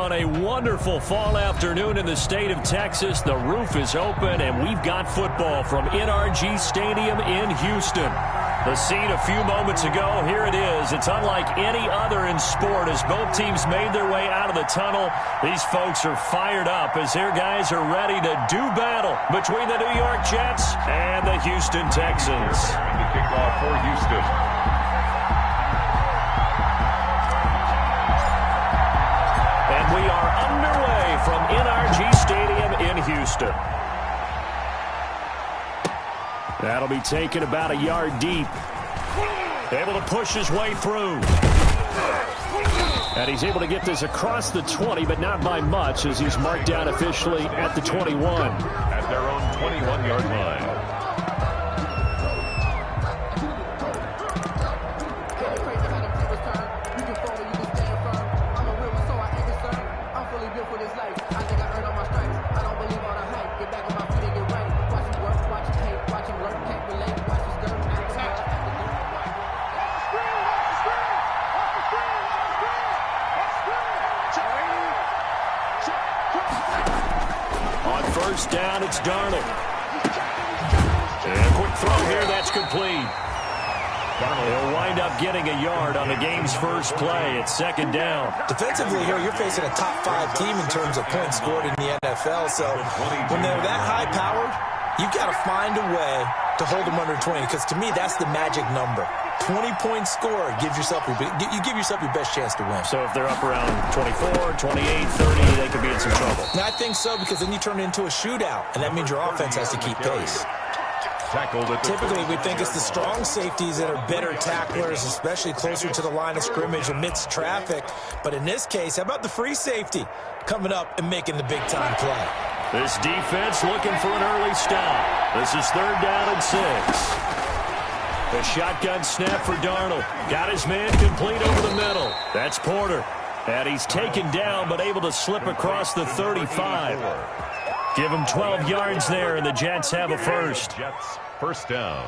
on a wonderful fall afternoon in the state of Texas. The roof is open, and we've got football from NRG Stadium in Houston. The scene a few moments ago, here it is. It's unlike any other in sport as both teams made their way out of the tunnel. These folks are fired up as their guys are ready to do battle between the New York Jets and the Houston Texans. The kickoff for Houston. And we are underway from NRG Stadium in Houston. That'll be taken about a yard deep. Able to push his way through. And he's able to get this across the 20, but not by much as he's marked down officially at the 21. At their own 21-yard line. First down, it's Darnold. And a quick throw here, that's complete. Darnold will wind up getting a yard on the game's first play. It's second down. Defensively here, you're facing a top-5 team in terms of points scored in the NFL. So when they're that high-powered, you've got to find a way to hold them under 20, because to me, that's the magic number. 20 points scored, you give yourself your best chance to win. So if they're up around 24, 28, 30, they could be in some trouble. And I think so, because then you turn it into a shootout, and that means your offense has to keep pace. Typically, we think it's the strong safeties that are better tacklers, especially closer to the line of scrimmage amidst traffic. But in this case, how about the free safety coming up and making the big-time play? This defense looking for an early stop. This is third down and 6. The shotgun snap for Darnold. Got his man complete over the middle. That's Porter. And he's taken down but able to slip across the 35. Give him 12 yards there, and the Jets have a first. Jets first down.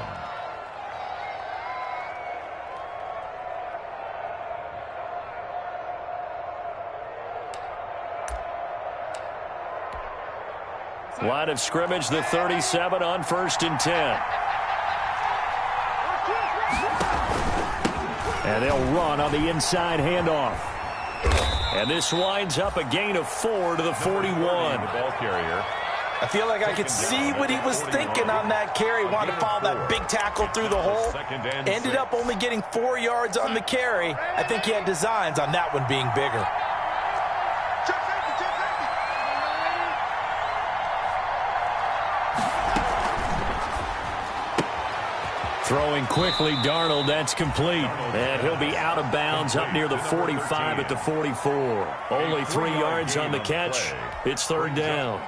Line of scrimmage, the 37 on 1st and 10. And they'll run on the inside handoff. And this winds up a gain of 4 to the 41. The ball carrier. I feel like I could see what he was thinking on that carry. Wanted to follow that big tackle through the hole. Ended up only getting 4 yards on the carry. I think he had designs on that one being bigger. Throwing quickly, Darnold, that's complete. And he'll be out of bounds up near the 45 at the 44. Only 3 yards on the catch. It's third down.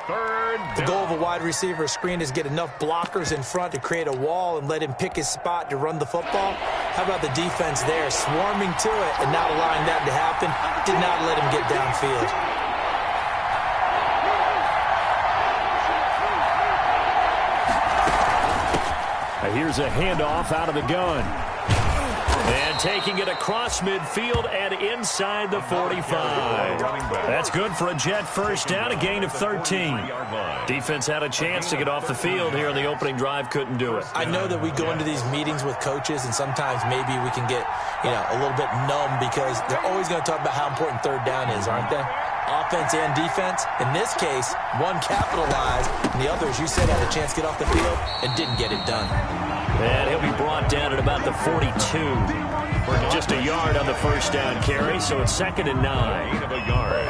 The goal of a wide receiver screen is get enough blockers in front to create a wall and let him pick his spot to run the football. How about the defense there, swarming to it and not allowing that to happen? Did not let him get downfield. Here's a handoff out of the gun. And taking it across midfield and inside the 45. That's good for a Jet first down, a gain of 13. Defense had a chance to get off the field here on the opening drive, couldn't do it. I know that we go into these meetings with coaches, and sometimes maybe we can get, a little bit numb because they're always going to talk about how important third down is, aren't they? Offense and defense. In this case, one capitalized, and the other, as you said, had a chance to get off the field and didn't get it done. And he'll be brought down at about the 42. Just a yard on the first down carry, so it's 2nd and 9. Of a yard.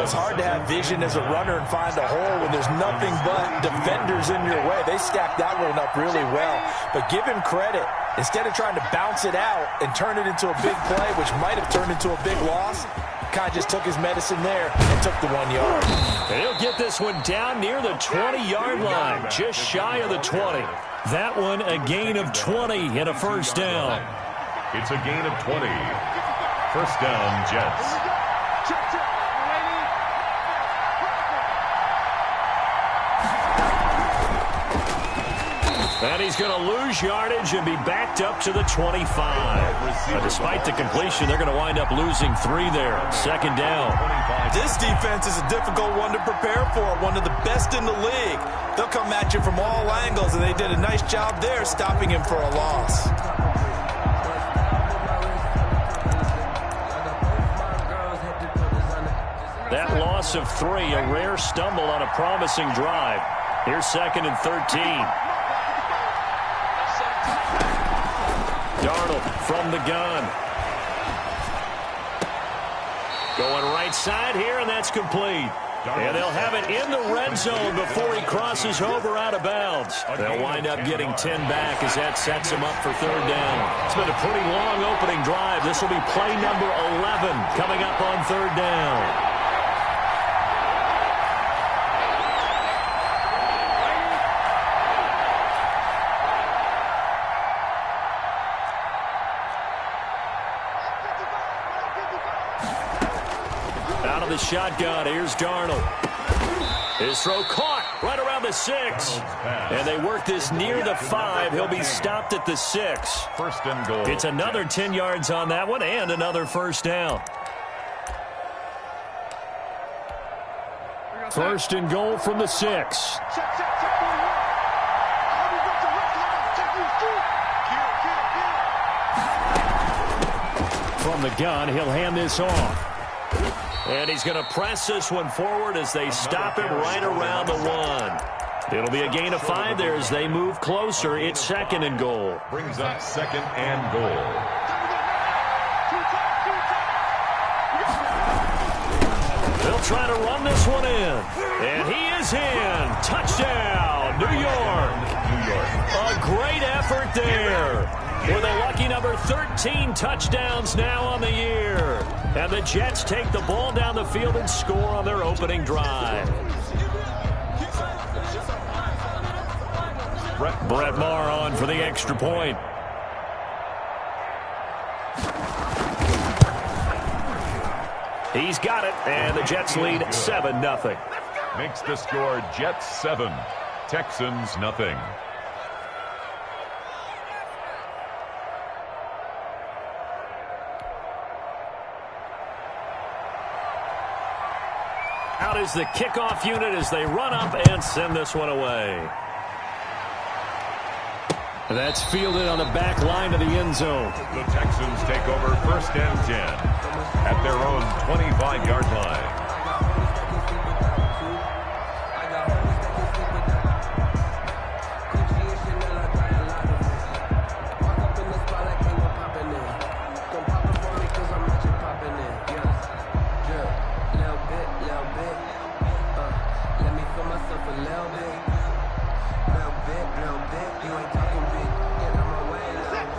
It's hard to have vision as a runner and find a hole when there's nothing but defenders in your way. They stacked that one up really well. But give him credit. Instead of trying to bounce it out and turn it into a big play, which might have turned into a big loss, kind of just took his medicine there and took the 1 yard. And he'll get this one down near the 20-yard line, just shy of the 20. That one a gain of 20 and a first down. It's a gain of 20. First down, Jets. And he's going to lose yardage and be backed up to the 25. But despite the completion, they're going to wind up losing 3 there. Second down. This defense is a difficult one to prepare for, one of the best in the league. They'll come at you from all angles, and they did a nice job there stopping him for a loss. That loss of 3, a rare stumble on a promising drive. Here's 2nd and 13. Darnold from the gun. Going right side here, and that's complete. And they'll have it in the red zone before he crosses over out of bounds. They'll wind up getting 10 back as that sets them up for 3rd down. It's been a pretty long opening drive. This will be play number 11 coming up on 3rd down. Out of the shotgun, here's Darnold. His throw caught right around the 6. And they work this near the 5. He'll be stopped at the 6. 1st and goal. It's another 10 yards on that one and another 1st down. 1st and goal from the 6. From the gun, he'll hand this off. And he's going to press this one forward as they stop him right around the 1. It'll be a gain of 5 there as they move closer. It's 2nd and goal. Brings up 2nd and goal. They'll try to run this one in. And he is in. Touchdown, New York. A great effort there. With a lucky number 13 touchdowns now on the year. And the Jets take the ball down the field and score on their opening drive. Brett Maher on for the extra point. He's got it, and the Jets lead 7-0. Makes the score Jets 7, Texans nothing. Out is the kickoff unit as they run up and send this one away. That's fielded on the back line of the end zone. The Texans take over 1st and 10 at their own 25-yard line.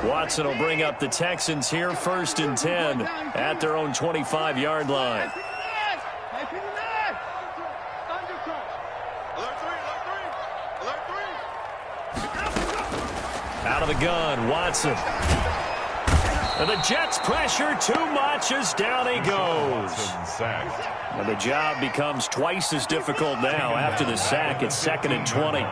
Watson will bring up the Texans here, 1st and 10 at their own 25-yard line. Out of the gun, Watson. And the Jets pressure too much as down he goes. And the job becomes twice as difficult now. After the sack, it's 2nd and 20.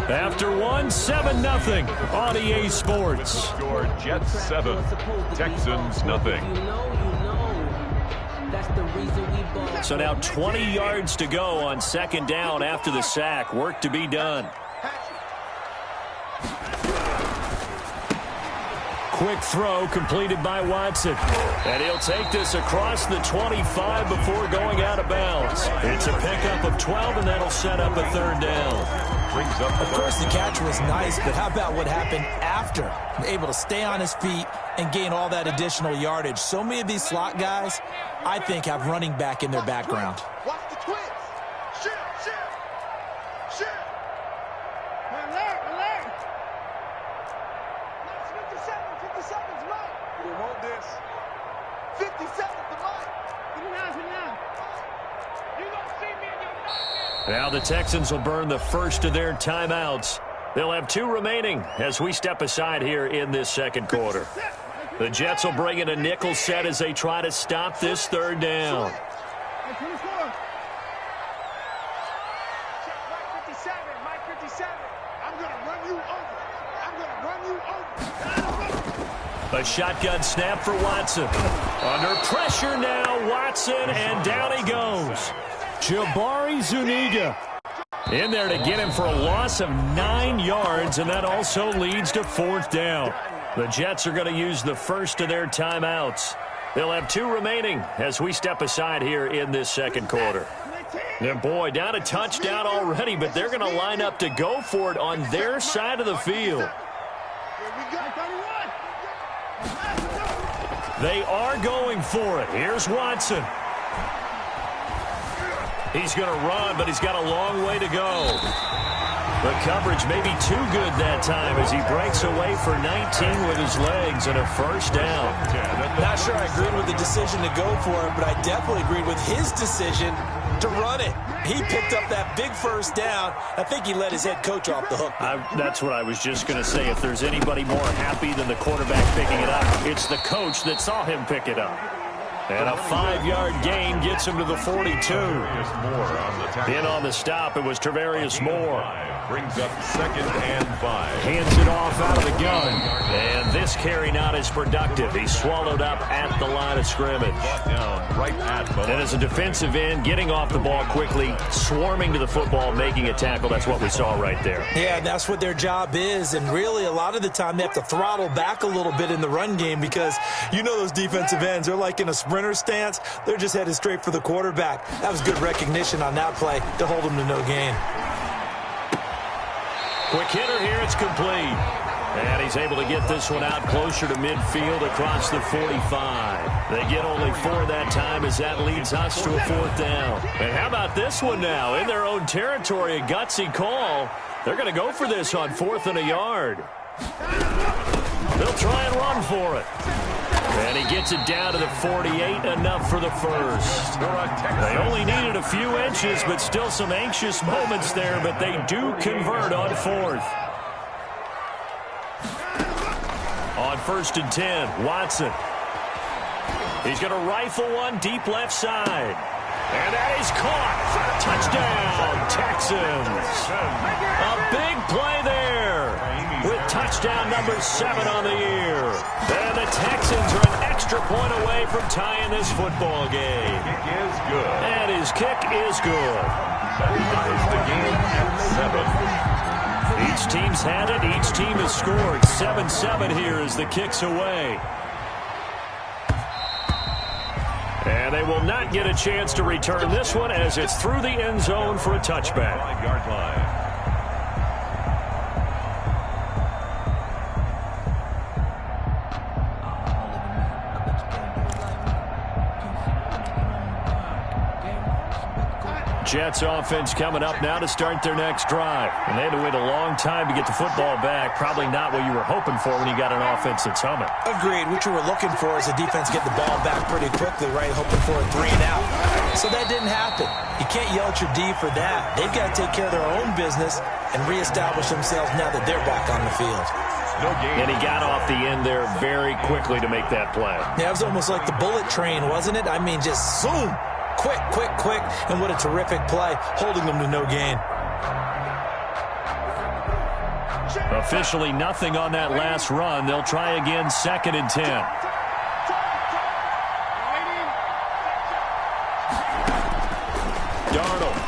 After one, 7-0 on EA Sports. Score Jets 7, Texans nothing. So now 20 yards to go on 2nd down after the sack. Work to be done. Quick throw completed by Watson. And he'll take this across the 25 before going out of bounds. It's a pickup of 12, and that'll set up a 3rd down. Of course, the catch was nice, but how about what happened after? Able to stay on his feet and gain all that additional yardage. So many of these slot guys, I think, have running back in their background. Watch the twins. Shift. Alert. 50 seconds, right. You want this. 50 seconds to right. Now. You don't see me in your nightmare. Now the Texans will burn the first of their timeouts. They'll have 2 remaining as we step aside here in this second quarter. The Jets will bring in a nickel set as they try to stop this third down. A shotgun snap for Watson. Under pressure now, Watson, and down he goes. Jabari Zuniga in there to get him for a loss of 9 yards, and that also leads to 4th down. The Jets are going to use the first of their timeouts. They'll have 2 remaining as we step aside here in this second quarter. And boy, down a touchdown already, but they're going to line up to go for it on their side of the field. They are going for it. Here's Watson. He's going to run, but he's got a long way to go. The coverage may be too good that time as he breaks away for 19 with his legs and a first down. Not sure I agreed with the decision to go for it, but I definitely agreed with his decision to run it. He picked up that big first down. I think he let his head coach off the hook. That's what I was just going to say. If there's anybody more happy than the quarterback picking it up, it's the coach that saw him pick it up. And a 5-yard gain gets him to the 42. In on the stop, it was Travarius Moore. Brings up 2nd and 5. Hands it off out of the gun. And this carry not as productive. He's swallowed up at the line of scrimmage. And as a defensive end, getting off the ball quickly, swarming to the football, making a tackle. That's what we saw right there. Yeah, that's what their job is. And really, a lot of the time, they have to throttle back a little bit in the run game because you know those defensive ends, they're like in a sprinter stance. They're just headed straight for the quarterback. That was good recognition on that play to hold him to no gain. Quick hitter here, it's complete. And he's able to get this one out closer to midfield across the 45. They get only 4 that time as that leads us to a 4th down. And how about this one now? In their own territory, a gutsy call. They're going to go for this on 4th and a yard. They'll try and run for it. And he gets it down to the 48, enough for the first. They only needed a few inches, but still some anxious moments there, but they do convert on 4th. On 1st and 10, Watson. He's going to rifle one deep left side. And that is caught. Touchdown, Texans. A big play there with touchdown number 7 on the year. And the Texans are an extra point away from tying this football game. Kick is good. And his kick is good. That ties the game at 7. Each team's had it. Each team has scored. 7-7 here as the kick's away. And they will not get a chance to return this one as it's through the end zone for a touchback. 5-yard line. Jets offense coming up now to start their next drive. And they had to wait a long time to get the football back. Probably not what you were hoping for when you got an offense that's humming. Agreed. What you were looking for is the defense get the ball back pretty quickly, right? Hoping for a 3 and out. So that didn't happen. You can't yell at your D for that. They've got to take care of their own business and reestablish themselves now that they're back on the field. No game. And he got off the end there very quickly to make that play. Yeah, it was almost like the bullet train, wasn't it? I mean, just zoom. Quick, quick, quick, and what a terrific play, holding them to no gain. Officially nothing on that last run. They'll try again, 2nd and 10. Darnold.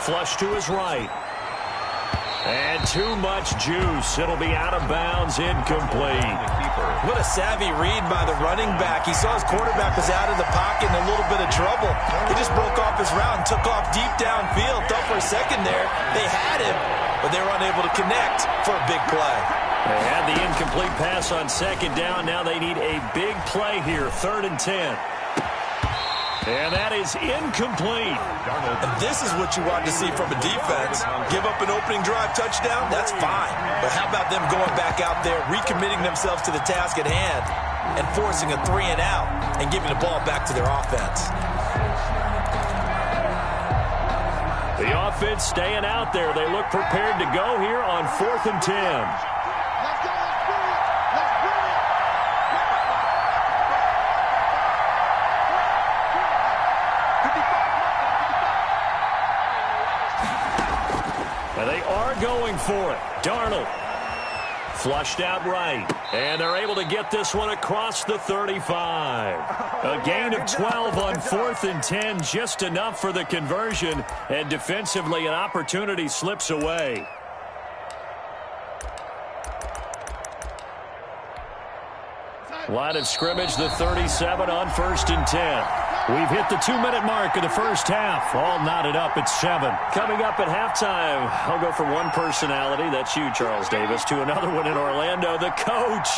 Flush to his right. And too much juice. It'll be out of bounds, incomplete. What a savvy read by the running back. He saw his quarterback was out of the pocket in a little bit of trouble. He just broke off his route and took off deep downfield. Thought for a second there they had him, but they were unable to connect for a big play. They had the incomplete pass on 2nd down. Now they need a big play here, 3rd and 10. And that is incomplete. And this is what you want to see from a defense. Give up an opening drive touchdown, that's fine. But how about them going back out there, recommitting themselves to the task at hand, and forcing a 3 and out and giving the ball back to their offense. The offense staying out there. They look prepared to go here on 4th and 10. Let's go. Let's bring it. Let's bring it. And they are going for it. Darnold flushed out right. And they're able to get this one across the 35. A gain of 12 on 4th and 10, just enough for the conversion. And defensively, an opportunity slips away. Line of scrimmage, the 37 on 1st and 10. We've hit the 2-minute mark of the first half. All knotted up at 7. Coming up at halftime, I'll go from one personality, that's you, Charles Davis, to another one in Orlando, the coach.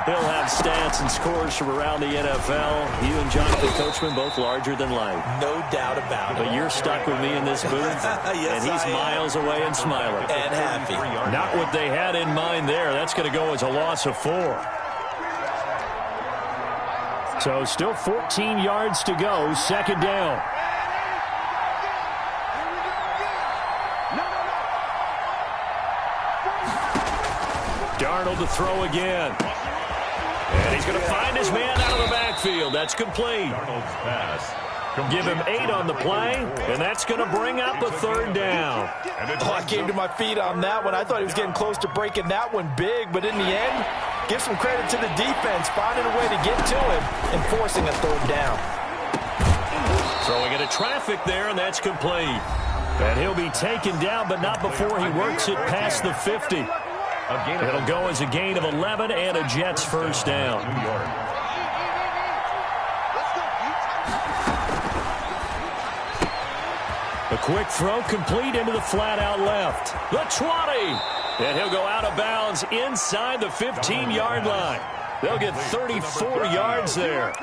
He'll have stats and scores from around the NFL. You and Jonathan Coachman, both larger than life. No doubt about it. But you're stuck with me in this booth, yes, and he's miles away and smiling. And happy. Not what they had in mind there. That's going to go as a loss of 4. So still 14 yards to go, 2nd down. Darnold to throw again. And he's going to find his man out of the backfield. That's complete. Darnold's pass. Give him 8 on the play, and that's going to bring up a 3rd down. Oh, I came to my feet on that one. I thought he was getting close to breaking that one big, but in the end, give some credit to the defense, finding a way to get to him and forcing a 3rd down. Throwing into traffic there, and that's complete. And he'll be taken down, but not before he works it past the 50. It'll go as a gain of 11 and a Jets 1st down. A quick throw complete into the flat out left. The 20. And he'll go out of bounds inside the 15-yard line. They'll get 34 yards there.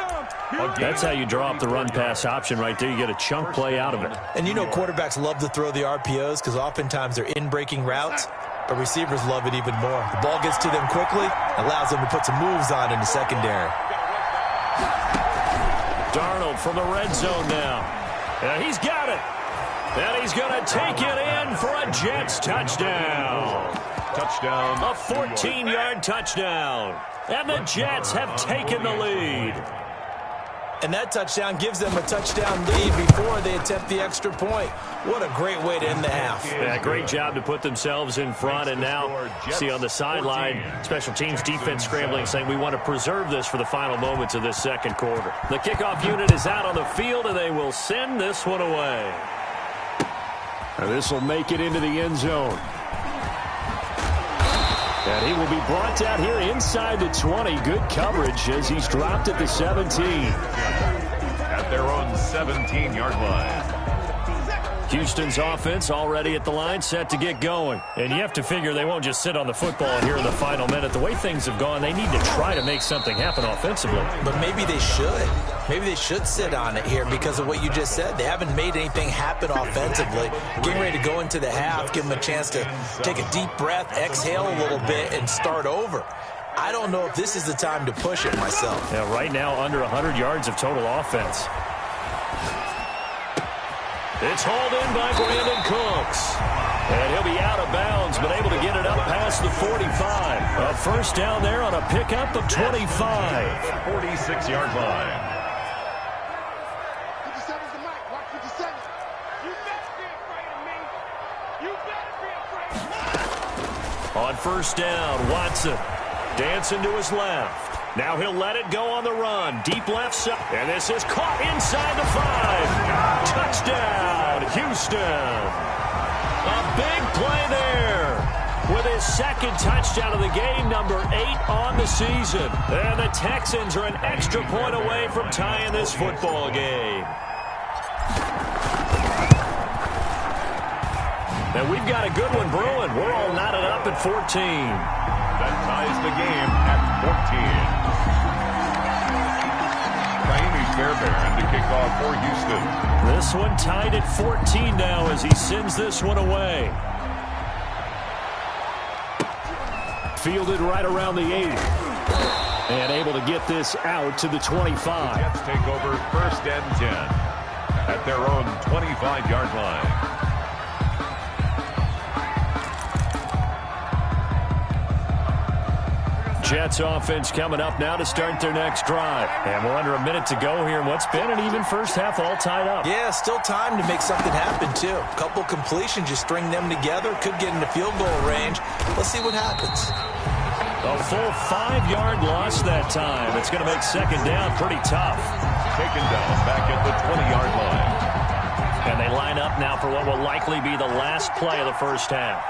That's how you draw up the run-pass option right there. You get a chunk play out of it. And you know quarterbacks love to throw the RPOs because oftentimes they're in-breaking routes, but receivers love it even more. The ball gets to them quickly, allows them to put some moves on in the secondary. Darnold from the red zone now. And he's got it. And he's going to take it in for a Jets touchdown. Touchdown. A 14-yard touchdown. And the Jets have taken the lead. And that touchdown gives them a touchdown lead before they attempt the extra point. What a great way to end the half. Yeah, great job to put themselves in front. And now, see on the sideline, special teams defense scrambling, saying we want to preserve this for the final moments of this 2nd quarter. The kickoff unit is out on the field, and they will send this one away. And this will make it into the end zone. And he will be brought down here inside the 20. Good coverage as he's dropped at the 17. At their own 17-yard line. Houston's offense already at the line, set to get going. And you have to figure they won't just sit on the football here in the final minute. The way things have gone, they need to try to make something happen offensively. But maybe they should. Maybe they should sit on it here because of what you just said. They haven't made anything happen offensively. Getting ready to go into the half, give them a chance to take a deep breath, exhale a little bit, and start over. I don't know if this is the time to push it myself. Yeah, right now under 100 yards of total offense. It's hauled in by Brandon Cooks. And he'll be out of bounds, but able to get it up past the 45. A 1st down there on a pickup of 25. 46-yard line. 57's the mic. Watch 57. You better be afraid of me. You better be afraid of me. On 1st down, Watson dancing to his left. Now he'll let it go on the run. Deep left side. And this is caught inside the 5. Touchdown, Houston. A big play there. With his 2nd touchdown of the game, number 8 on the season. And the Texans are an extra point away from tying this football game. And we've got a good one brewing. We're all knotted up at 14. That ties the game at 14. Fairbairn to kick off for Houston. This one tied at 14 now as he sends this one away. Fielded right around the 8. And able to get this out to the 25. The Jets take over 1st and 10 at their own 25-yard line. Jets offense coming up now to start their next drive. And we're under a minute to go here in what's been an even first half, all tied up. Yeah, still time to make something happen, too. A couple completions, you string them together, could get into field goal range. Let's see what happens. A full 5-yard loss that time. It's going to make second down pretty tough. Taken down back at the 20-yard line. And they line up now for what will likely be the last play of the first half.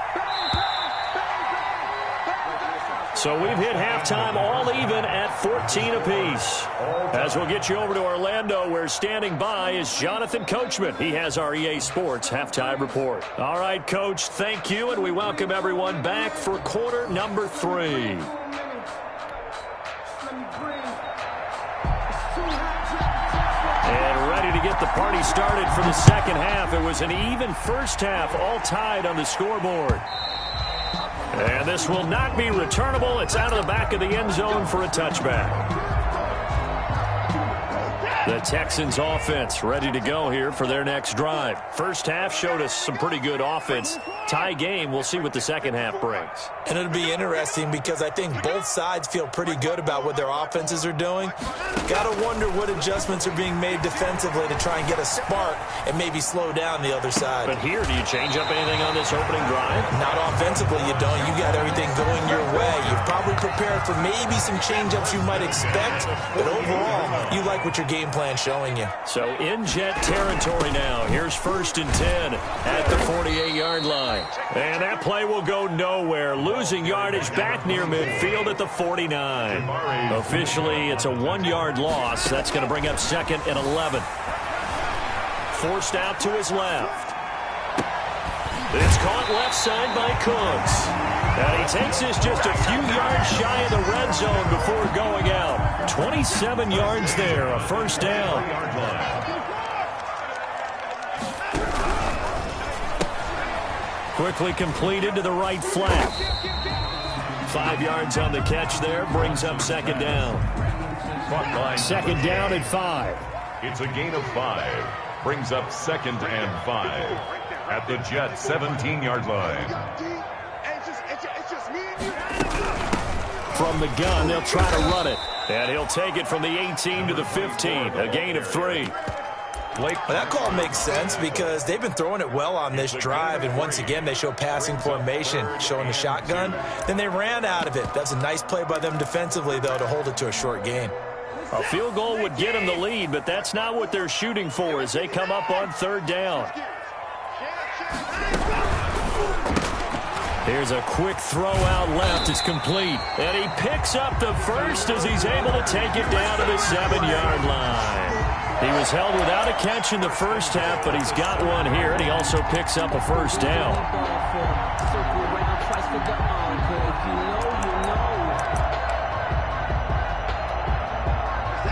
So we've hit halftime all even at 14 apiece. As we'll get you over to Orlando, where standing by is Jonathan Coachman. He has our EA Sports halftime report. All right, Coach, thank you, and we welcome everyone back for quarter number 3. And ready to get the party started for the second half. It was an even first half, all tied on the scoreboard. And this will not be returnable. It's out of the back of the end zone for a touchback. The Texans offense ready to go here for their next drive. First half showed us some pretty good offense. Tie game, we'll see what the second half brings. And it'll be interesting because I think both sides feel pretty good about what their offenses are doing. Got to wonder what adjustments are being made defensively to try and get a spark and maybe slow down the other side. But here, do you change up anything on this opening drive? Not offensively, you don't. You got everything going your way. You've probably prepared for maybe some change-ups you might expect, but overall, you like what your game plan showing you. So in Jet territory now. Here's 1st and 10 at the 48-yard line. And that play will go nowhere. Losing yardage back near midfield at the 49. Officially, it's a 1-yard loss. That's going to bring up 2nd and 11. Forced out to his left. It's caught left side by Cooks. And he takes this just a few yards shy of the red zone before going out. 27 yards there, a first down. Quickly completed to the right flat. 5 yards on the catch there, brings up second down. Second down at 5. It's a gain of 5. Brings up 2nd and 5. At the Jets 17-yard line. From the gun, they'll try to run it. And he'll take it from the 18 to the 15. A gain of 3. Well, that call makes sense because they've been throwing it well on this drive, and once again they show passing formation, showing the shotgun. Then they ran out of it. That's a nice play by them defensively, though, to hold it to a short gain. A field goal would get them the lead, but that's not what they're shooting for as they come up on 3rd down. Here's a quick throw out left. It's complete. And he picks up the first as he's able to take it down to the 7-yard line. He was held without a catch in the first half, but he's got one here, and he also picks up a first down.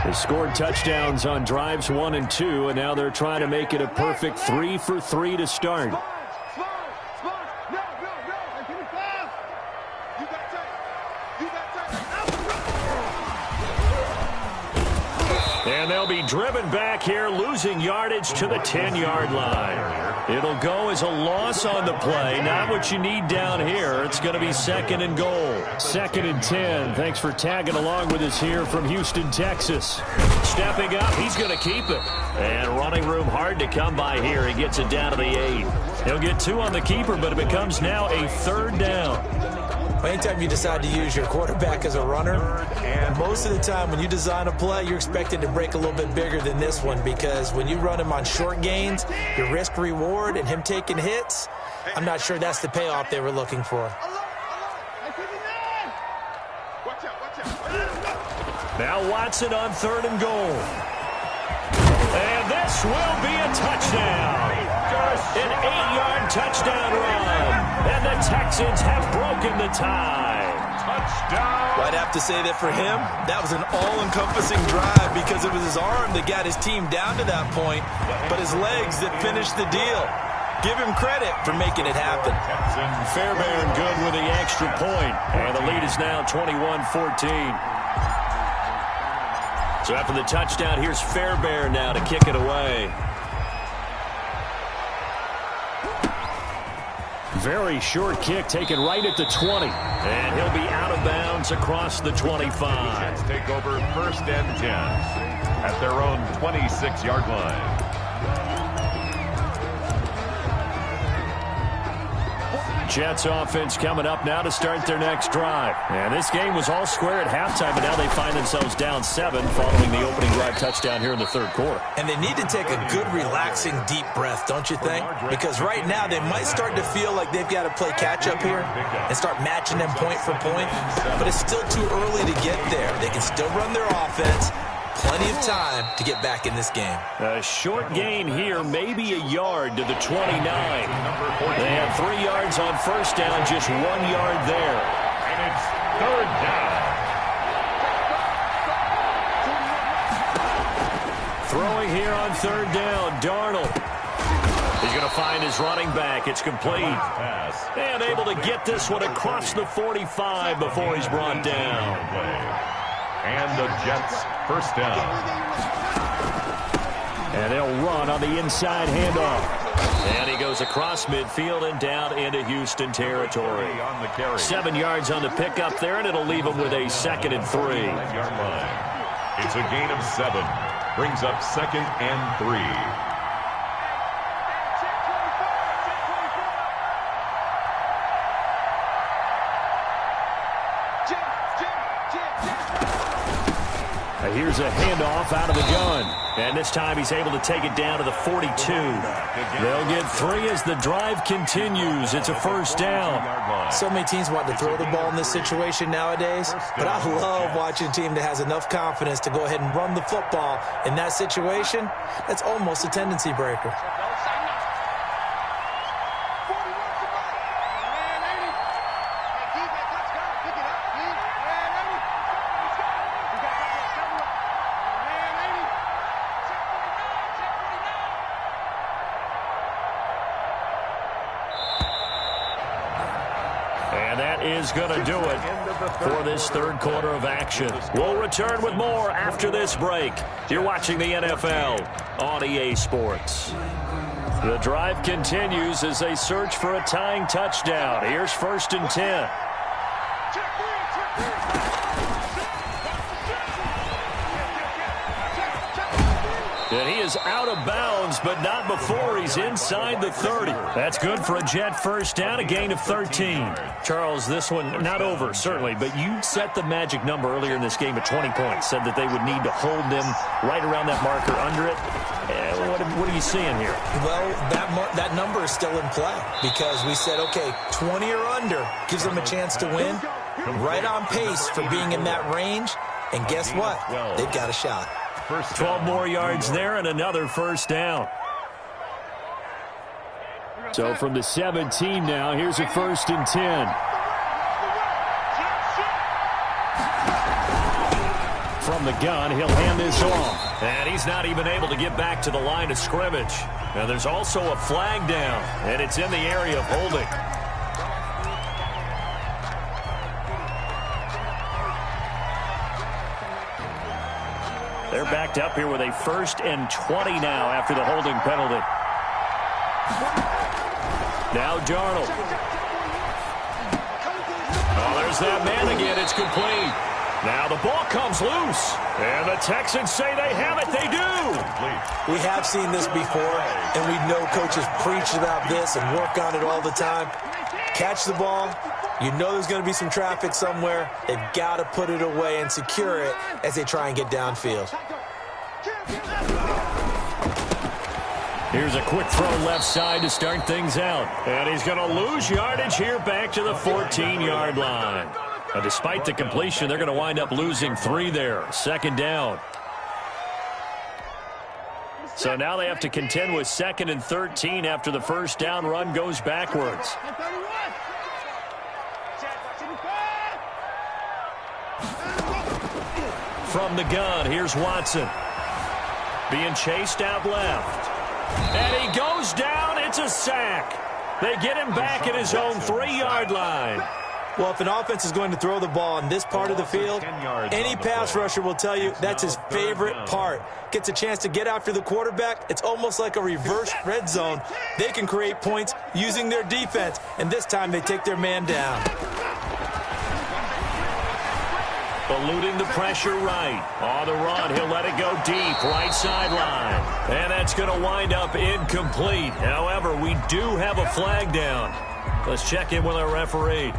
They scored touchdowns on drives 1 and 2, and now they're trying to make it a perfect 3 for 3 to start. And they'll be driven back here, losing yardage to the 10-yard line. It'll go as a loss on the play, not what you need down here. It's going to be 2nd and goal. 2nd and 10. Thanks for tagging along with us here from Houston, Texas. Stepping up, he's going to keep it. And running room hard to come by here. He gets it down to the 8. He'll get 2 on the keeper, but it becomes now a 3rd down. Anytime you decide to use your quarterback as a runner, most of the time when you design a play, you're expected to break a little bit bigger than this one because when you run him on short gains, your risk-reward and him taking hits, I'm not sure that's the payoff they were looking for. Now Watson on 3rd and goal. And this will be a touchdown. An 8-yard touchdown run. And the Texans have broken the tie. Touchdown. Well, I'd have to say that for him, that was an all-encompassing drive because it was his arm that got his team down to that point, but his legs that finished the deal. Give him credit for making it happen. Fairbairn good with the extra point. And the lead is now 21-14. So after the touchdown, here's Fairbairn now to kick it away. Very short kick taken right at the 20. And he'll be out of bounds across the 25. Jets take over 1st and 10 at their own 26-yard line. Jets offense coming up now to start their next drive. And this game was all square at halftime, but now they find themselves down 7 following the opening drive touchdown here in the 3rd quarter. And they need to take a good, relaxing, deep breath, don't you think? Because right now they might start to feel like they've got to play catch-up here and start matching them point for point. But it's still too early to get there. They can still run their offense. Plenty of time to get back in this game. A short gain here, maybe a yard to the 29. They have 3 yards on 1st down, just 1 yard there. And it's 3rd down. Throwing here on 3rd down, Darnold. He's going to find his running back. It's complete. And able to get this one across the 45 before he's brought down. And the Jets 1st down. And they'll run on the inside handoff. And he goes across midfield and down into Houston territory. 7 yards on the pickup there, and it'll leave him with a 2nd and 3. It's a gain of 7. Brings up 2nd and 3. Here's a handoff out of the gun. And this time he's able to take it down to the 42. They'll get 3 as the drive continues. It's a 1st down. So many teams want to throw the ball in this situation nowadays, but I love watching a team that has enough confidence to go ahead and run the football in that situation. That's almost a tendency breaker. Is going to do it for this 3rd quarter of action. We'll return with more after this break. You're watching the NFL on EA Sports. The drive continues as they search for a tying touchdown. Here's 1st and 10. And he is out of bounds, but not before he's inside the 30. That's good for a Jet 1st down, a gain of 13. Charles, this one not over, certainly, but you set the magic number earlier in this game at 20 points, said that they would need to hold them right around that marker under it. What are you seeing here? Well, that number is still in play because we said, okay, 20 or under gives them a chance to win. Right on pace for being in that range. And guess what? They've got a shot. 12 more yards there and another 1st down. So from the 17 now, here's a 1st and 10. From the gun, he'll hand this off. And he's not even able to get back to the line of scrimmage. Now there's also a flag down, and it's in the area of holding. They're backed up here with a 1st and 20 now after the holding penalty. Now Darnold. Oh, there's that man again. It's complete. Now the ball comes loose. And the Texans say they have it. They do. We have seen this before, and we know coaches preach about this and work on it all the time. Catch the ball. You know there's going to be some traffic somewhere. They've got to put it away and secure it as they try and get downfield. Here's a quick throw left side to start things out. And he's going to lose yardage here back to the 14-yard line. Now, despite the completion, they're going to wind up losing 3 there. 2nd down. So now they have to contend with 2nd and 13 after the 1st down run goes backwards. From the gun, here's Watson. Being chased out left. And he goes down. It's a sack. They get him back at his own 3-yard line. Well, if an offense is going to throw the ball in this part of the field, any pass rusher will tell you that's his favorite part. Gets a chance to get after the quarterback. It's almost like a reverse red zone. They can create points using their defense, and this time they take their man down. Eluding the pressure right. On the run, he'll let it go deep, right sideline. And that's going to wind up incomplete. However, we do have a flag down. Let's check in with our referee.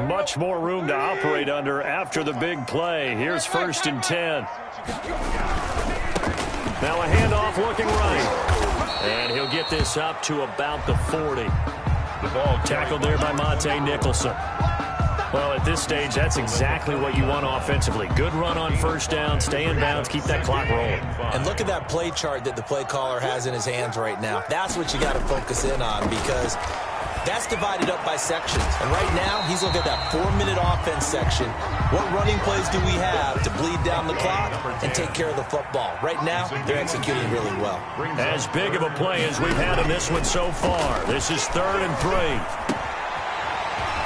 Much more room to operate under after the big play. Here's 1st and 10. Now a handoff looking right. And he'll get this up to about the 40. The ball tackled there by Monte Nicholson. Well, at this stage, that's exactly what you want offensively. Good run on 1st down, stay in bounds, keep that clock rolling. And look at that play chart that the play caller has in his hands right now. That's what you got to focus in on, because that's divided up by sections. And right now, he's looking at that 4-minute offense section. What running plays do we have to bleed down the clock and take care of the football? Right now, they're executing really well. As big of a play as we've had in this one so far. This is 3rd and 3.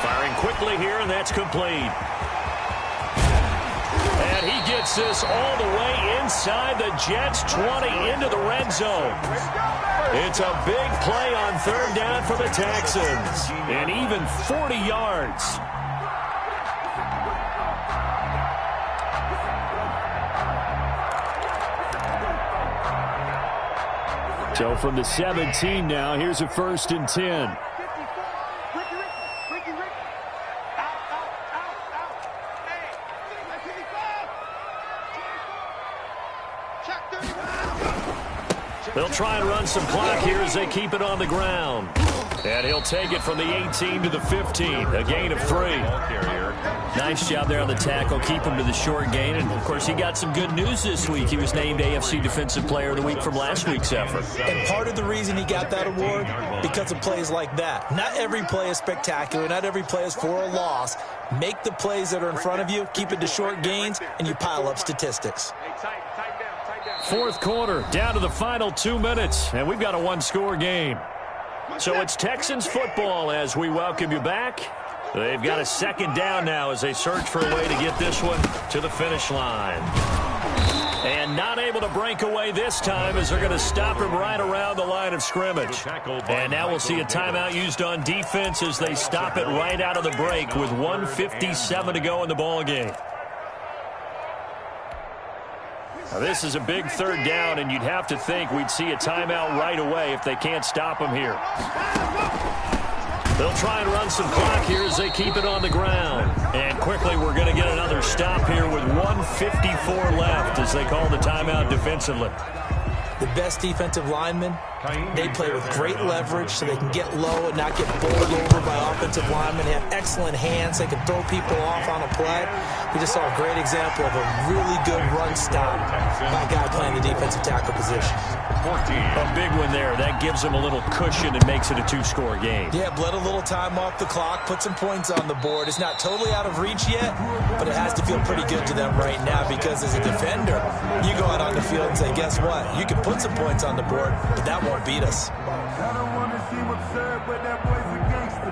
Firing quickly here, and that's complete. And he gets this all the way inside the Jets' 20 into the red zone. It's a big play on 3rd down for the Texans. And even 40 yards. So from the 17 now, here's a 1st and 10. They'll try and run some clock here as they keep it on the ground. And he'll take it from the 18 to the 15, a gain of 3. Nice job there on the tackle, keep him to the short gain. And, of course, he got some good news this week. He was named AFC Defensive Player of the Week from last week's effort. And part of the reason he got that award, because of plays like that. Not every play is spectacular. Not every play is for a loss. Make the plays that are in front of you, keep it to short gains, and you pile up statistics. 4th quarter, down to the final 2 minutes, and we've got a 1-score game. So it's Texans football as we welcome you back. They've got a 2nd down now as they search for a way to get this one to the finish line. And not able to break away this time as they're going to stop him right around the line of scrimmage. And now we'll see a timeout used on defense as they stop it right out of the break with 1:57 to go in the ball game. Now, this is a big 3rd down, and you'd have to think we'd see a timeout right away if they can't stop him here. They'll try and run some clock here as they keep it on the ground. And quickly, we're going to get another stop here with 1:54 left as they call the timeout defensively. The best defensive linemen, they play with great leverage so they can get low and not get bowled over by offensive linemen. They have excellent hands. They can throw people off on a play. We just saw a great example of a really good run stop by a guy playing the defensive tackle position. A big one there. That gives them a little cushion and makes it a 2-score game. Yeah, bled a little time off the clock, put some points on the board. It's not totally out of reach yet, but it has to feel pretty good to them right now because as a defender, you go out on the field and say, guess what? You can put some points on the board, but that won't beat us. I don't want to see what's said, but that boy's a gangster.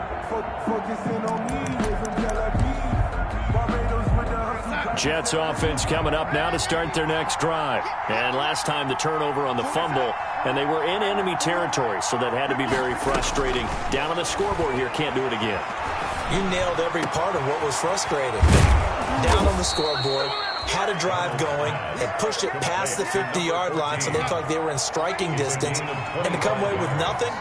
Focusing on me, from Tel Aviv. Barbados with the hustle. Jets offense coming up now to start their next drive. And last time the turnover on the fumble, and they were in enemy territory, so that had to be very frustrating. Down on the scoreboard here, can't do it again. You nailed every part of what was frustrating. Down on the scoreboard, had a drive going, had pushed it past the 50-yard line so they felt like they were in striking distance, and to come away with nothing,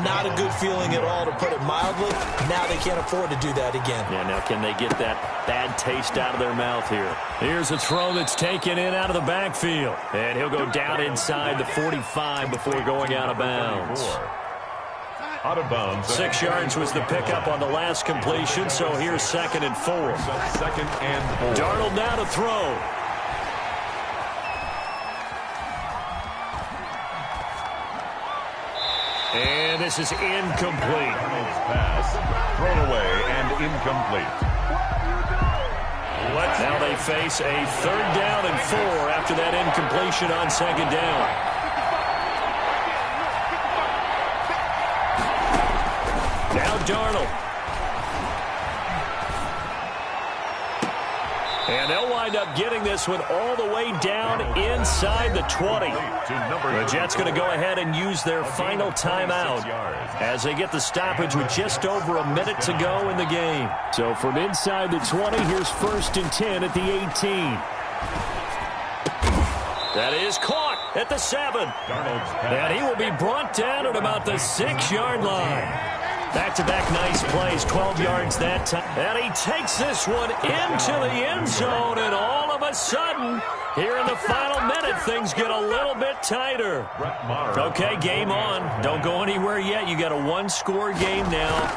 not a good feeling at all, to put it mildly. Now they can't afford to do that again. Yeah, now can they get that bad taste out of their mouth here? Here's a throw that's taken in out of the backfield, and he'll go down inside the 45 before going out of bounds. Out of bounds. 6 yards was the pickup on the last completion, so here's 2nd and 4. 2nd and 4. Darnold now to throw. And this is incomplete. Pass thrown away and incomplete. Now they face a 3rd down and 4 after that incompletion on 2nd down. Now Darnold. And they'll wind up getting this one all the way down inside the 20. The Jets going to go ahead and use their final timeout as they get the stoppage with just over a minute to go in the game. So from inside the 20, here's 1st and 10 at the 18. That is caught at the 7. And he will be brought down at about the 6-yard line. Back-to-back nice plays, 12 yards that time. And he takes this one into the end zone, and all of a sudden, here in the final minute, things get a little bit tighter. Okay, game on. Don't go anywhere yet. You got a 1-score game now.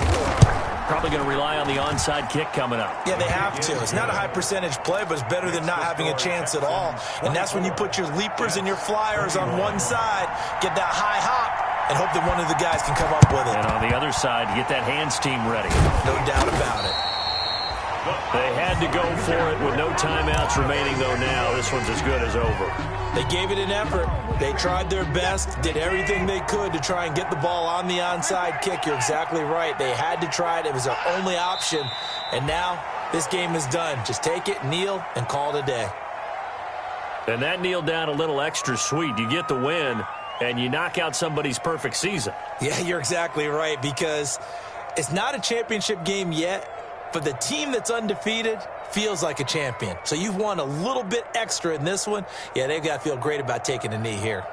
Probably going to rely on the onside kick coming up. Yeah, they have to. It's not a high percentage play, but it's better than not having a chance at all. And that's when you put your leapers and your flyers on one side, get that high hop, and hope that one of the guys can come up with it. And on the other side, get that hands team ready. No doubt about it. They had to go for it with no timeouts remaining, though, now. This one's as good as over. They gave it an effort. They tried their best, did everything they could to try and get the ball on the onside kick. You're exactly right. They had to try it. It was their only option. And now this game is done. Just take it, kneel, and call it a day. And that kneel down a little extra sweet. You get the win, and you knock out somebody's perfect season. Yeah, you're exactly right, because it's not a championship game yet, but the team that's undefeated feels like a champion. So you've won a little bit extra in this one. Yeah, they've got to feel great about taking a knee here.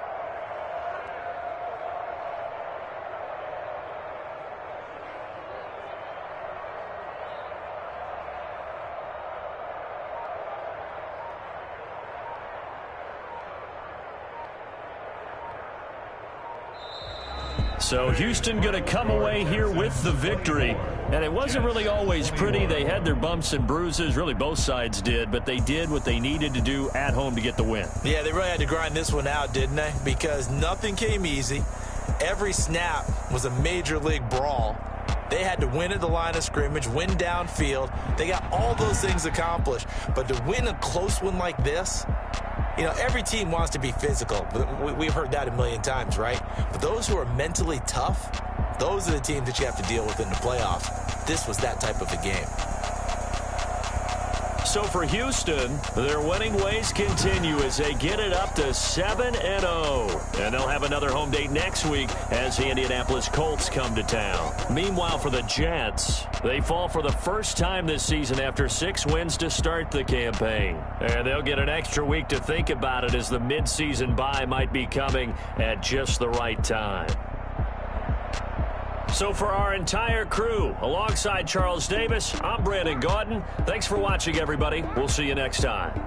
So Houston going to come away here with the victory. And it wasn't really always pretty. They had their bumps and bruises. Really, both sides did. But they did what they needed to do at home to get the win. Yeah, they really had to grind this one out, didn't they? Because nothing came easy. Every snap was a major league brawl. They had to win at the line of scrimmage, win downfield. They got all those things accomplished. But to win a close one like this, you know, every team wants to be physical. We've heard that a million times, right? But those who are mentally tough, those are the teams that you have to deal with in the playoffs. This was that type of a game. So for Houston, their winning ways continue as they get it up to 7-0. And they'll have another home date next week as the Indianapolis Colts come to town. Meanwhile, for the Jets, they fall for the first time this season after 6 wins to start the campaign. And they'll get an extra week to think about it as the midseason bye might be coming at just the right time. So for our entire crew, alongside Charles Davis, I'm Brandon Gaudin. Thanks for watching, everybody. We'll see you next time.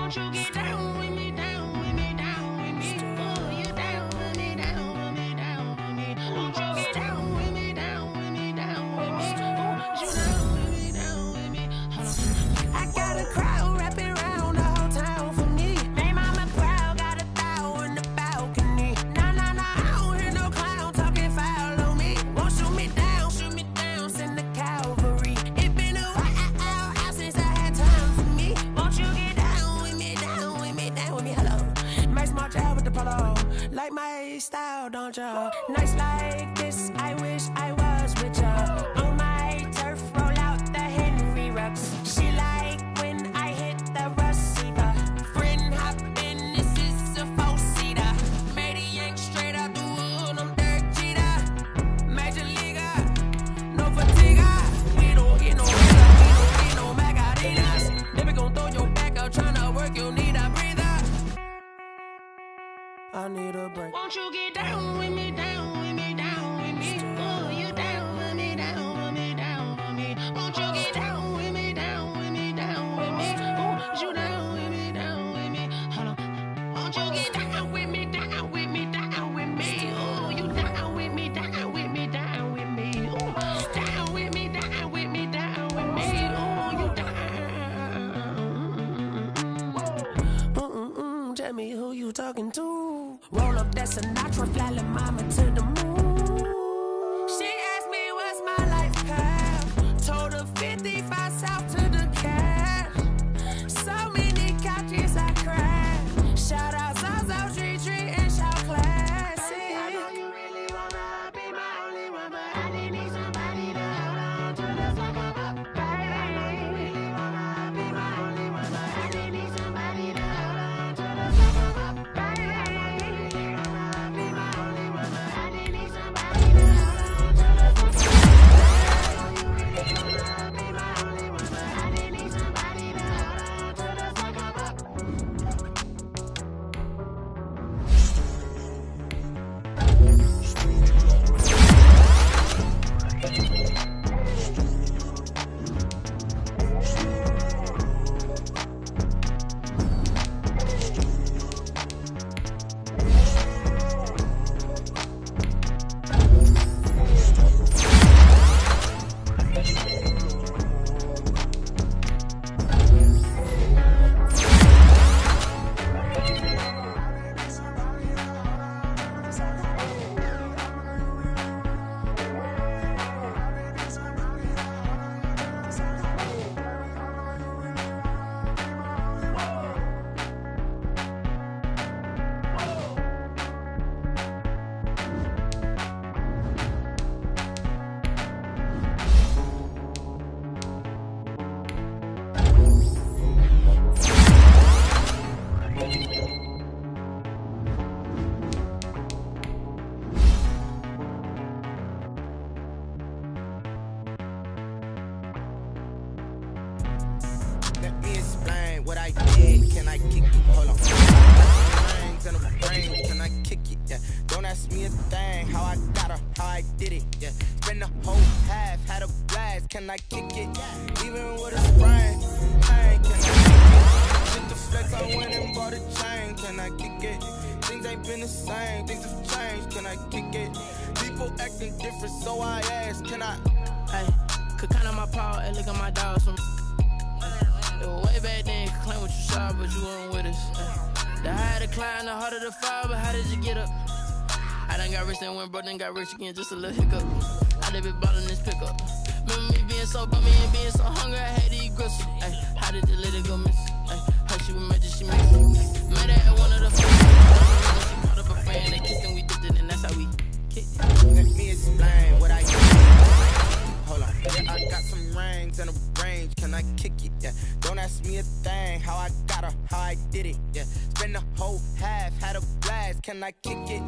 Won't you get down with me, down with me, down with me? Oh, you down with me, down with me, down with me. Won't you get down with me, down with me, down with me? Oh, you down with me, down with me? Hold on. I got a crowd wrapping around the whole town for me. Hey, mama crowd got 1,000 in the balcony. Nah, nah, nah, I don't hear no clown talking foul on me. Won't shoot me down, send the cavalry. It been a while since I had time for me. Won't you get down with me, down with me, down with me? Hello. Nice march out with the polo. Like my style, don't ya? Nice like this, I wish I was with ya. On my turf, roll out the Henry Rux. She like when I hit the receiver. Friend hop in, this is a four-seater. Made a yank straight out the wood, I'm Derek Jeter. Major leaguer, no fatigue. We don't get no hitter, we don't get no Magarinas. Never gon' throw your back out, tryna work, you need a breather. I need a break. Won't you get down with me, down with me, down with me? Oh, you down with me, down with me, down with me? Won't you get down with me, down with me, down with me? Oh, you down with me, down with me? Hold on. Won't you get down with me, down with me, down with me? Oh, you down with me, down with me, down with me? Oh, down with me, down with me, down with me? Oh, you down. Tell me who you talking to. Roll up that Sinatra, fly la mama to the moon. She asked me what's my life path. Told her 55 south to the cash. So many couches I crashed. Shout out Zazo, Tree, and shout classic. I know you really wanna be my only one, but I didn't need somebody to hold on to the fuck up, baby. I know you really wanna be my only one, but I didn't need somebody to hold on to the fuck up, baby. Can I kick it? Even with a sprain, hey, can I kick it? Just the flex, I went and bought a chain. Can I kick it? Things ain't been the same, things have changed. Can I kick it? People acting different, so I asked, can I? Hey, could count on my paw and look at my dogs from. It was way back then, could claim what you saw, but you weren't with us. The higher the climb, the harder the fall, but how did you get up? I done got rich and went broke, then got rich again, just a little hiccup. I done been ballin' this pickup. Remember me being so bummy and being so hungry, I had to eat gristle. Ay, how did the lady go miss? Ay, her she was magic, she mixed it. Met her at one of the she called up a friend, they kissed and we dipped it, and that's how we kicked it. Let me explain what I do. Hold on, yeah, I got some rings and a range, can I kick it? Yeah, don't ask me a thing, how I got her, how I did it. Yeah, spend the whole half, had a blast, can I kick it?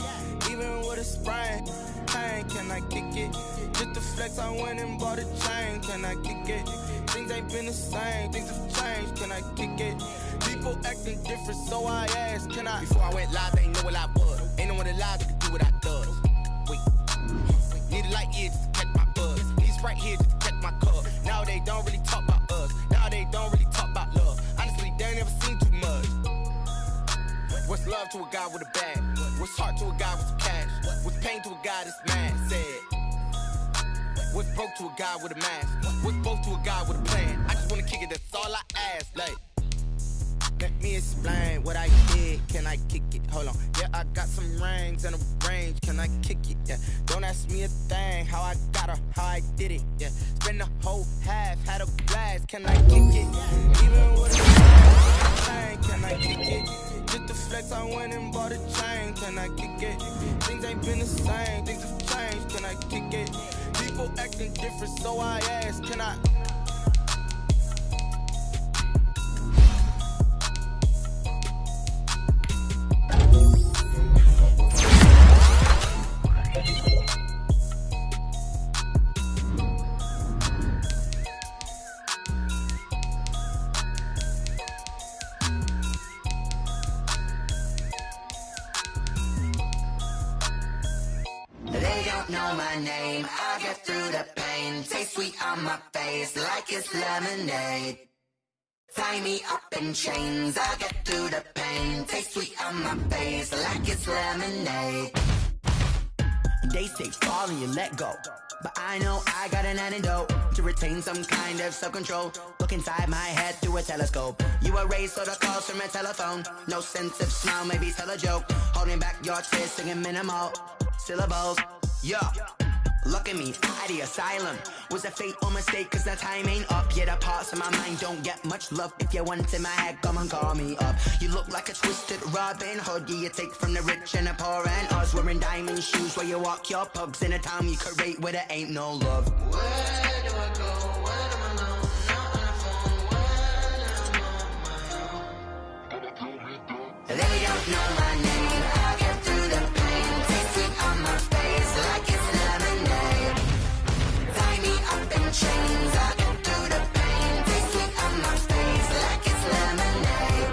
Even with a sprain, hey, can I kick it? Just the flex, I went and bought a chain, can I kick it? Things ain't been the same, things have changed, can I kick it? People acting different, so I asked, can I? Before I went live, they ain't know what I was. Ain't no one alive that could do what I does. Wait, need a light here just to catch my buzz. Need Sprite here just to catch my cup. Now they don't really talk about us. Now they don't really talk about love. Honestly, they ain't never seen too much. love to a guy with a bag? What's heart to a guy with some cash? What's pain to a guy that's mad? Said. What's broke to a guy with a mask? What's both to a guy with a plan? I just wanna kick it, that's all I ask. Like, let me explain what I did. Can I kick it? Hold on. Yeah, I got some rings and a range. Can I kick it? Yeah. Don't ask me a thing. How I got her, how I did it. Yeah. Spend the whole half, had a blast. Can I kick it? Even with a chain, can I kick it? Just the flex, I went and bought a chain. Can I kick it? Things ain't been the same. Things have changed. Can I kick it? People acting different, so I ask. Can I? Know my name, I get through the pain. Taste sweet on my face like it's lemonade. Tie me up in chains, I get through the pain. Taste sweet on my face like it's lemonade. They say fall and you let go, but I know I got an antidote to retain some kind of self-control. Look inside my head through a telescope. You erase all the calls from a telephone. No sense of smile, maybe tell a joke. Holding back your tears, singing minimal syllables. Yeah, look at me, out the asylum. Was a fate or mistake, cause the time ain't up. Yeah, the parts of my mind don't get much love. If you want in my head, come and call me up. You look like a twisted Robin Hood. Yeah, you take from the rich and the poor and us. Wearing diamond shoes where you walk your pugs. In a town you create where there ain't no love. Where do I go? Where am I alone? Not on the phone. When I'm on my own. They don't know my name. I get through the pain. Taste sweet on my face like it's lemonade. Tie me up in chains. I get through the pain. Taste sweet on my face like it's lemonade.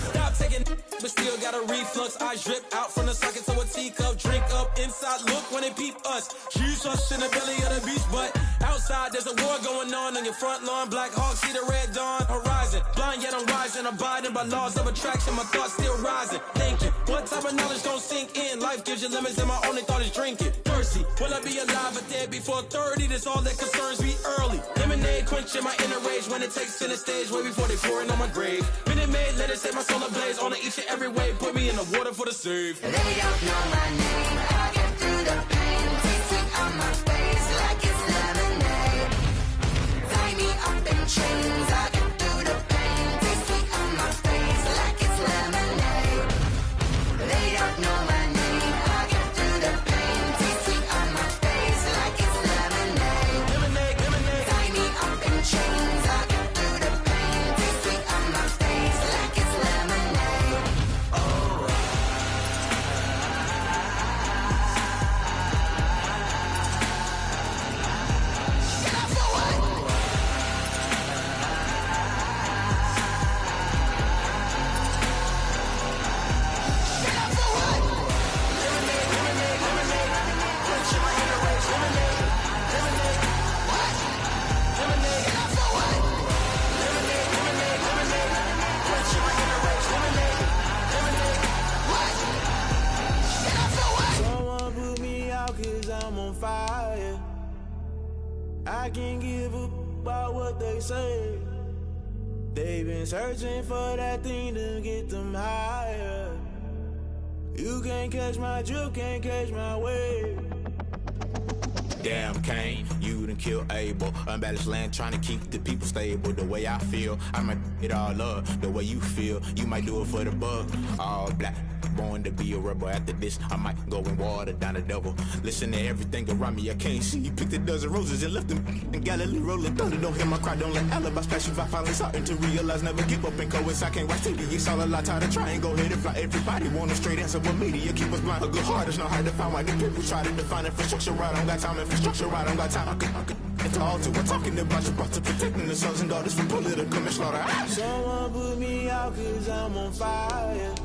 Stop taking, but still got a reflux. I drip out from the socket to a teacup. Drink up inside, look when they peep us. Jesus in the belly of the beast, but outside there's a war going on your front lawn. Black Hawk, see the red dawn horizon. Blind yet I'm rising, abiding by laws of attraction. My thoughts still rising. Thinking, what type of knowledge don't sink in? Life gives you limits and my only thought is drinking. Thirsty, will I be alive or dead before 30? That's all that concerns me early. Lemonade quenching my inner rage when it takes center stage way before they pour it on my grave. Minute Maid, let it set my soul ablaze on each and every way. Put me in the water for the save. They don't know my name. I get through the pain. Taste sweet on my face like it's lemonade. Tie me up in chains. I get through the pain. Taste sweet on my face like it's lemonade. They don't know my name. I get through the pain. Taste sweet on my face like it's lemonade. Lemonade, lemonade. Tie me up in chains. I get through the pain. Taste sweet on my face like it's lemonade. Oh. Someone put me out cause I'm on fire. I can't give a about what they say. They've been searching for that thing to get them higher. You can't catch my drift, can't catch my wave. Damn Kane, you done killed Abel. Unbalanced land trying to keep the people stable. The way I feel, I might it all up. The way you feel, you might do it for the buck. All black, born to be a rebel. After this, I might go and water down the devil. Listen to everything around me, I can't see. Picked a dozen roses and left them in Galilee rolling thunder. Don't hear my cry, don't let alibis pass you by. Finally starting to realize, never give up and coast. I can't watch TV, it's all a lot. Time to try and go ahead and fly. Everybody want a straight answer, but media keep us blind. A good heart is not hard to find. Why the people try to define infrastructure right? I don't got time, infrastructure right, I don't got time. I could it's all to. We're talking about you, about to protecting the sons and daughters from political and slaughter. Someone put me out cause I'm on fire.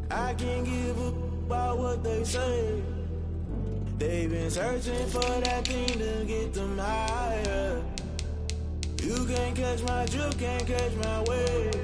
I can't give a about what they say. They've been searching for that thing to get them higher. You can't catch my drift, can't catch my wave.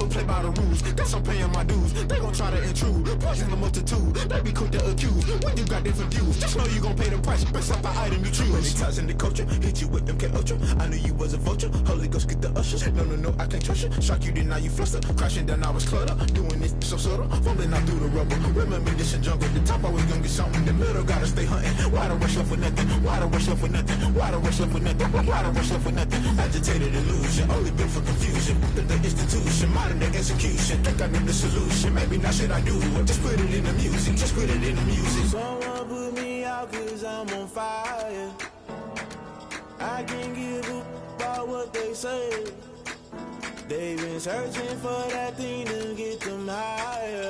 never play by the rules. Guess I'm paying my dues. They gon' try to intrude, poison the multitude. They be quick to accuse when you got different views. Just know you gon' pay the price based off the item you choose. Many times in the culture, hit you with MK Ultra. I knew you was a vulture. Holy Ghost get the ushers. No, I can't trust you. Shock you, then now you fluster. Crashing down, I was clutter. Doing this so subtle, fumbling out through the rubble. Remember this in jungle. The top always gonna get something. The middle gotta stay hunting. Why the rush left with nothing? Why the rush left with nothing? Why the rush left with nothing? Why the rush left with nothing? Agitated illusion, only built for confusion. The institution, modern day execution. Think I know the solution. Maybe not shit I do. Just put it in the music. Just put it in the music. Someone put me out 'cause I'm on fire. I can't give up about what they say. They've been searching for that thing to get them higher.